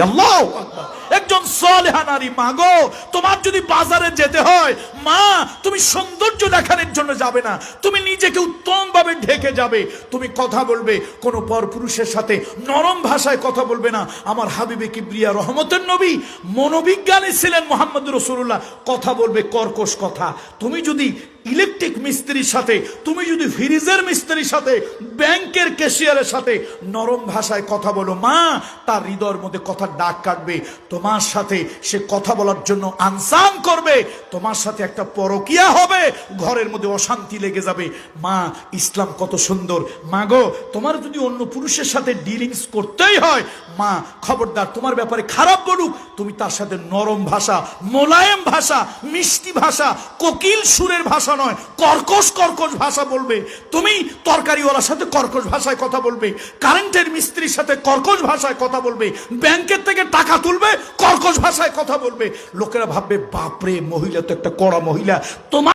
আল্লাহু আকবার। একজন সালেহা নারী, মা গো, তোমার যদি বাজারে যেতে হয়, মা তুমি সৌন্দর্য দেখানোর জন্য যাবে না, তুমি নিজেকে উত্তম ভাবে ঢেকে যাবে। তুমি কথা বলবে কোন পরপুরুষের সাথে নরম ভাষায় কথা বলবে না। আমার হাবিবে কিবরিয়া রহমতের নবী মনোবিজ্ঞানী ছিলেন মুহাম্মদ রাসূলুল্লাহ, কথা বলবে কর্কশ কথা। তুমি যদি ইলেকট্রিক মিস্ত্রির সাথে, তুমি যদি ফ্রিজের মিস্ত্রির সাথে, ব্যাংকের ক্যাশিয়ারের সাথে নরম ভাষায় কথা বলো, মা তার হৃদয়ের মধ্যে কথার দাগ কাটবে। তোমার সাথে সে কথা বলার জন্য আনসান করবে, তোমার সাথে একটা পরকিয়া হবে, ঘরের মধ্যে অশান্তি লেগে যাবে। মা ইসলাম কত সুন্দর। মা গো, তোমার যদি অন্য পুরুষের সাথে ডিলিংস করতেই হয়, মা খবরদার, তোমার ব্যাপারে খারাপ বলুক, তুমি তার সাথে নরম ভাষা, মোলায়েম ভাষা, মিষ্টি ভাষা, কোকিল সুরের ভাষা নয়, কর্কশ কর্কশ ভাষা বলবে। তুমি তরকারিওয়ালার সাথে কর্কশ ভাষায় কথা বলবে, কারেন্টের মিস্ত্রির সাথে কর্কশ ভাষায় কথা বলবে, ব্যাংকের থেকে টাকা তুলবে, কর্কশ ভাষায় কথা বলবে। লোকেরা ভাববে বাপরে, মহিলা তো একটা কড়া মহিলা। তোমার